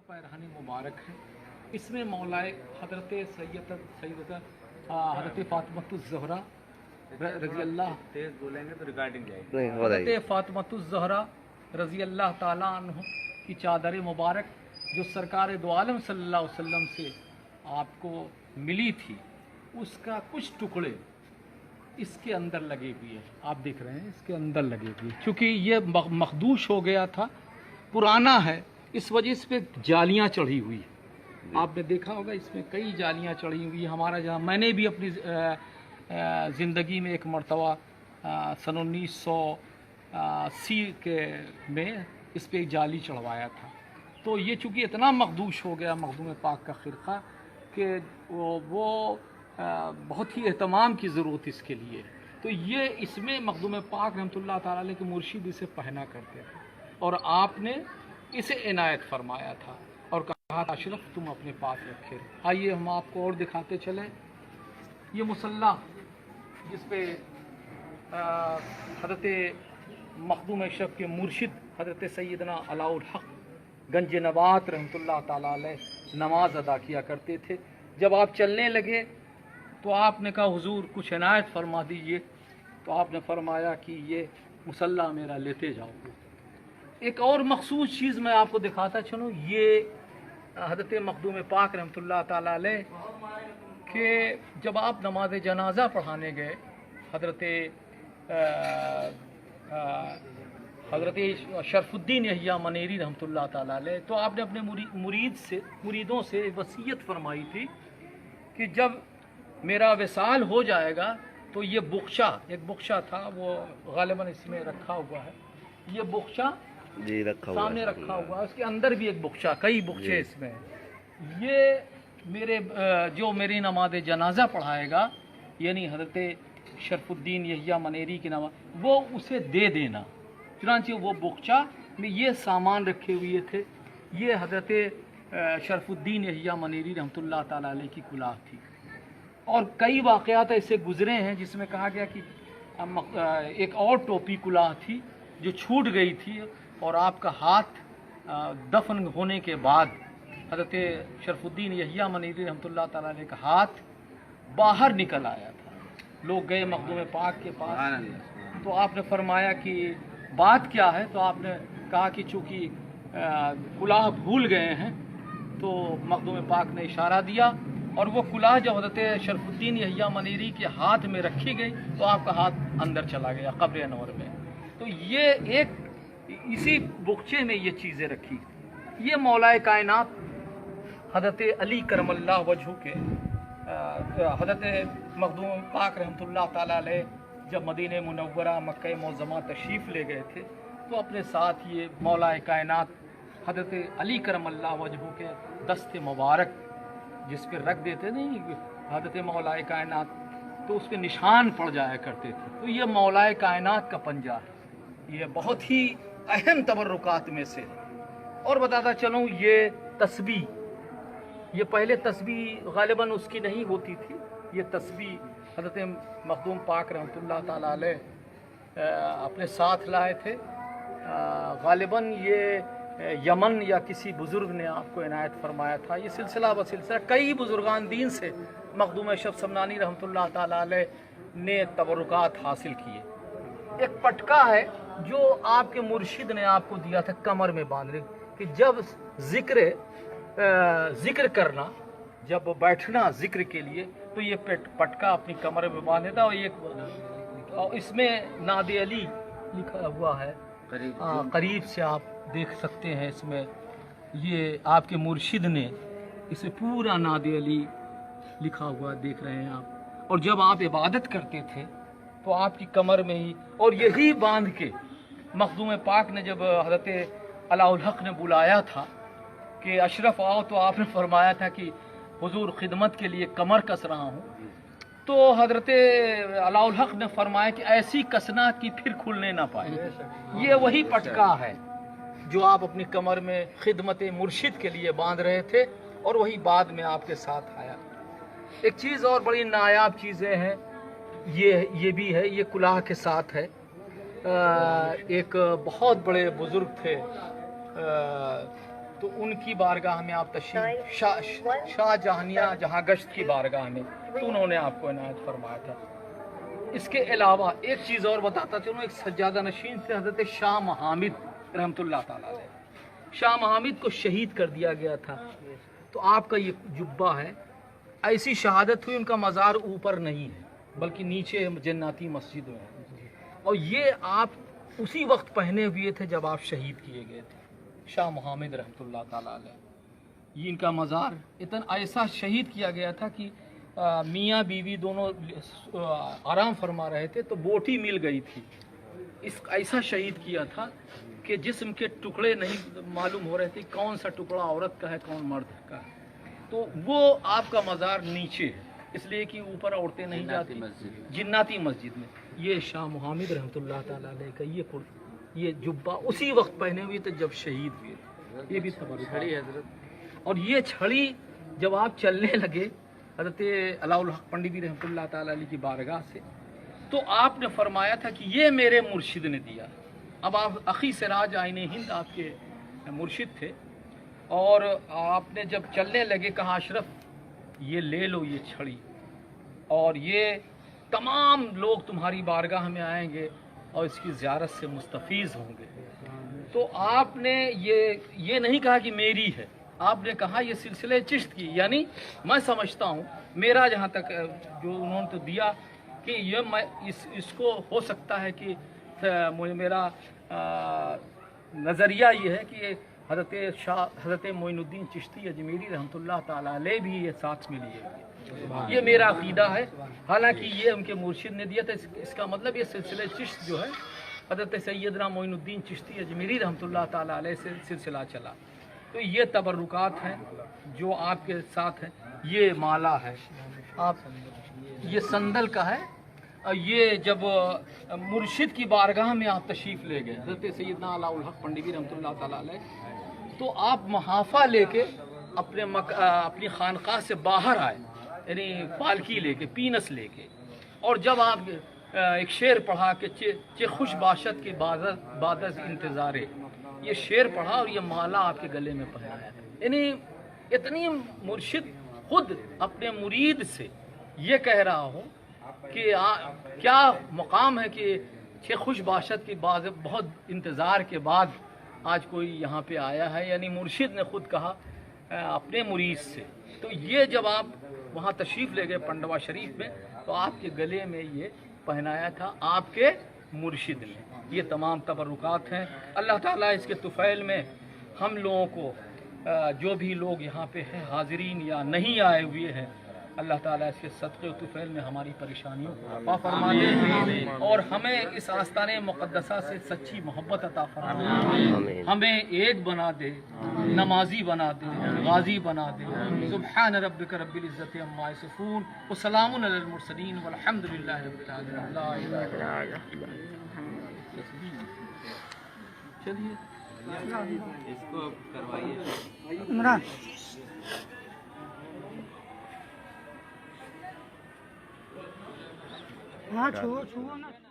पैरहन मुबारक है। इसमें मौलाए हज़रत सैयद हज़रत फ़ातिमतुज़्ज़हरा रज़ी अल्लाह तेज बोलेंगे तो रिकॉर्डिंग जाएगी। हज़रत फ़ातिमतुज़्ज़हरा रज़ी अल्लाह ताला अन्हु की चादर मुबारक जो सरकार दो आलम सल्लल्लाहु अलैहि वसल्लम से आपको मिली थी, उसका कुछ टुकड़े इसके अंदर लगे हुए हैं। आप देख रहे हैं इसके अंदर लगे हुए, क्योंकि ये मखदूश हो गया था, पुराना है, इस वजह से पे जालियाँ चढ़ी हुई है। आपने देखा होगा इसमें कई जालियाँ चढ़ी हुई है। हमारा जहाँ मैंने भी अपनी ज़िंदगी में एक मरतबा सन 1980 के में इस पर एक जाली चढ़वाया था। तो ये चूँकि इतना मखदूश हो गया मखदूम पाक का खिरक़ा कि वो बहुत ही एहतमाम की ज़रूरत इसके लिए। तो ये इसमें मखदूम पाक रहमतुल्लाह ताला अलैह के मुर्शिद इसे पहना करते थे और आपने इसे इनायत फरमाया था और कहा अशरफ तुम अपने पास रखे। आइए हम आपको और दिखाते चलें। ये मुसल्ला जिस पे हज़रत मखदूम अशरफ के मुर्शिद हज़रत सैयदना अलाउल हक़ गंज नबात रहमतुल्लाह ताला अलैह नमाज अदा किया करते थे। जब आप चलने लगे तो आपने कहा हुजूर कुछ इनायत फरमा दीजिए, तो आपने फरमाया कि ये मुसल्ला मेरा लेते जाओ। एक और मखसूस चीज़ मैं आपको दिखाता चलूँ, ये हज़रत मखदूम पाक रहमतुल्लाह ताला अलैह के जब आप नमाज जनाजा पढ़ाने गए हज़रत शरफुद्दीन यहिया मनेरी रहमतुल्लाह ताला अलैह, तो आपने अपने मुरीदों से वसीयत फरमाई थी कि जब मेरा विसाल हो जाएगा तो ये बुख्शा, एक बुख्शा था वो गालिबन इसमें रखा हुआ है, ये बुख्शा जी रखा हुआ सामने रखा हुआ है, उसके अंदर भी एक बुख्शा, कई बुख्शे इसमें। ये मेरे जो मेरी नमाज जनाजा पढ़ाएगा यानी हज़रत शरफुद्दीन यहिया मनेरी की नमाज, वो उसे दे देना। चुनांचे वो बुख्शा में ये सामान रखे हुए थे। ये हज़रत शरफुद्दीन यहिया मनेरी रहमतुल्लाह ताला अलैह की कुलाह थी और कई वाक़यात ऐसे गुज़रे हैं जिसमें कहा गया कि एक और टोपी कुलाह थी जो छूट गई थी और आपका हाथ दफन होने के बाद हज़रत शरफुद्दीन यहिया मनेरी रहमतुल्लाह ताला अलैह का हाथ बाहर निकल आया था। लोग गए मखदूम पाक के पास, तो आपने फरमाया कि बात क्या है, तो आपने कहा कि चूँकि कुलाह भूल गए हैं, तो मखदूम पाक ने इशारा दिया और वो कुलाह जब हज़रत शरफुद्दीन यहिया मनेरी के हाथ में रखी गई तो आपका हाथ अंदर चला गया कब्र अनवर में। तो ये एक इसी बुख्चे में ये चीज़ें रखी। ये मौलाए कायनात हज़रत अली करमल्लाह वजहू के हज़रत मखदूम पाक रहमतुल्लाह ताला अलैह जब मदीने मुनव्वरा मक्का मुअज़्ज़मा तशरीफ़ ले गए थे तो अपने साथ ये मौलाए कायनात हज़रत अली करमल्लाह वजहू के दस्ते मुबारक जिस पर रख देते नहीं हज़रत मौलाए कायनात, तो उस पर निशान पड़ जाया करते थे। तो ये मौलाए कायनात का पंजा है, ये बहुत ही अहम तबर्रुकात में से। और बताता चलूँ ये तस्बीह, ये पहले तस्बीह गालिबन उसकी नहीं होती थी। ये तस्बीह हज़रत मखदूम पाक रहमतुल्लाह ताला अलैह अपने साथ लाए थे। गालिबन ये यमन या किसी बुज़ुर्ग ने आपको इनायत फरमाया था। ये सिलसिला ब सिलसिला कई बुज़ुर्गान दीन से मखदूम अशरफ समनानी रहमतुल्लाह ताला अलैह ने तबरुकात हासिल किए। एक पटका है जो आपके मुर्शिद ने आपको दिया था कमर में बांधने, कि जब ज़िक्र करना, जब बैठना ज़िक्र के लिए, तो ये पटका अपनी कमर में बांध देता। और इसमें नादे अली लिखा हुआ है, करीब से आप देख सकते हैं। इसमें ये आपके मुर्शिद ने इसे पूरा नादे अली लिखा हुआ देख रहे हैं आप। और जब आप इबादत करते थे तो आपकी कमर में ही, और यही बांध के मखदूम पाक ने जब हज़रत अलाउल हक़ ने बुलाया था कि अशरफ आओ, तो आपने फरमाया था कि हुजूर खिदमत के लिए कमर कस रहा हूँ। तो हज़रत अलाउल हक़ ने फरमाया कि ऐसी कसना कि फिर खुलने ना पाए। ये वही पटका है जो आप अपनी कमर में खिदमत मुर्शिद के लिए बांध रहे थे और वही बाद में आपके साथ आया। एक चीज़ और बड़ी नायाब चीज़ें हैं, ये भी है, ये कुलाह के साथ है। एक बहुत बड़े बुज़ुर्ग थे تو ان کی بارگاہ میں آپ تشریف شاہ جہانیہ جہاں گشت کی بارگاہ میں تو انہوں نے آپ کو عنایت فرمایا تھا۔ اس کے علاوہ ایک چیز اور بتاتا چلوں، ایک سجادہ نشین تھے حضرت شاہ محامد رحمۃ اللہ تعالیٰ علیہ۔ شاہ محامد کو شہید کر دیا گیا تھا، تو آپ کا یہ جبہ ہے، ایسی شہادت ہوئی ان کا مزار اوپر نہیں ہے بلکہ نیچے جناتی مسجد میں ہے، اور یہ آپ اسی وقت پہنے ہوئے تھے جب آپ شہید کیے گئے تھے، شاہ محمد رحمۃ اللہ تعالیٰ علیہ۔ یہ ان کا مزار اتنا ایسا شہید کیا گیا تھا کہ میاں بیوی دونوں آرام فرما رہے تھے تو بوٹی مل گئی تھی، ایسا شہید کیا تھا کہ جسم کے ٹکڑے نہیں معلوم ہو رہے تھے کون سا ٹکڑا عورت کا ہے کون مرد کا ہے، تو وہ آپ کا مزار نیچے ہے، اس لیے کہ اوپر عورتیں نہیں جاتی جناتی مسجد میں۔ یہ شاہ محمد رحمۃ اللہ تعالیٰ علیہ کا یہ جبہ اسی وقت پہنے ہوئے تھے جب شہید ہوئے تھے، یہ بھی چھڑی حضرت۔ اور یہ چھڑی جب آپ چلنے لگے حضرت علاء الحق پنڈی رحمۃ اللہ تعالیٰ علیہ کی بارگاہ سے، تو آپ نے فرمایا تھا کہ یہ میرے مرشد نے دیا۔ اب آپ اخی سراج آئین ہند آپ کے مرشد تھے، اور آپ نے جب چلنے لگے کہا اشرف یہ لے لو یہ چھڑی، اور یہ تمام لوگ تمہاری بارگاہ میں آئیں گے اور اس کی زیارت سے مستفیض ہوں گے۔ تو آپ نے یہ نہیں کہا کہ میری ہے، آپ نے کہا یہ سلسلہ چشت کی، یعنی میں سمجھتا ہوں میرا جہاں تک جو انہوں نے تو دیا کہ یہ میں اس کو ہو سکتا ہے کہ میرا نظریہ یہ ہے کہ حضرت معین الدین چشتی اجمیری رحمۃ اللہ تعالیٰ علیہ بھی یہ ساتھ میں لیے ہوئے، یہ میرا عقیدہ ہے، حالانکہ یہ ان کے مرشد نے دیا تھا۔ اس کا مطلب یہ سلسلہ چشت جو ہے حضرت سیدنا معین الدین چشتی اجمیری رحمۃ اللہ تعالیٰ علیہ سے سلسلہ چلا۔ تو یہ تبرکات ہیں جو آپ کے ساتھ ہیں، یہ مالا ہے، آپ یہ سندل کا ہے، اور یہ جب مرشد کی بارگاہ میں آپ تشریف لے گئے حضرت سیدنا علاء الحق پنڈی رحمۃ اللہ تعالیٰ علیہ، تو آپ محافہ لے کے اپنی خانقاہ سے باہر آئے، یعنی پالکی لے کے پینس لے کے، اور جب آپ ایک شعر پڑھا کہ چے خوش باشد کے بعد از انتظارے، یہ شعر پڑھا اور یہ مالا آپ کے گلے میں پہنایا، یعنی اتنی مرشد خود اپنے مرید سے یہ کہہ رہا ہو کہ کیا مقام ہے کہ چھ خوش باشد کے بعد بہت انتظار کے بعد آج کوئی یہاں پہ آیا ہے، یعنی مرشد نے خود کہا اپنے مرید سے۔ تو یہ جب آپ وہاں تشریف لے گئے پنڈوا شریف میں، تو آپ کے گلے میں یہ پہنایا تھا آپ کے مرشد نے۔ یہ تمام تبرکات ہیں، اللہ تعالیٰ اس کے طفیل میں ہم لوگوں کو جو بھی لوگ یہاں پہ ہیں حاضرین یا نہیں آئے ہوئے ہیں، اللہ تعالیٰ اس کے صدقے و طفیل میں ہماری پریشانیوں کو عفا فرما دے، اور ہمیں اس آستانِ مقدسہ سے سچی محبت عطا فرما دے، ہمیں ایک بنا دے، نمازی بنا دے، غازی بنا دے۔ سبحان ربک رب العزت عما یصفون وسلام علی المرسلین والحمد للہ رب العالمین۔ لا الہ الا اللہ۔ چلیے اس کو کروائیے عمران ہاں چھو نا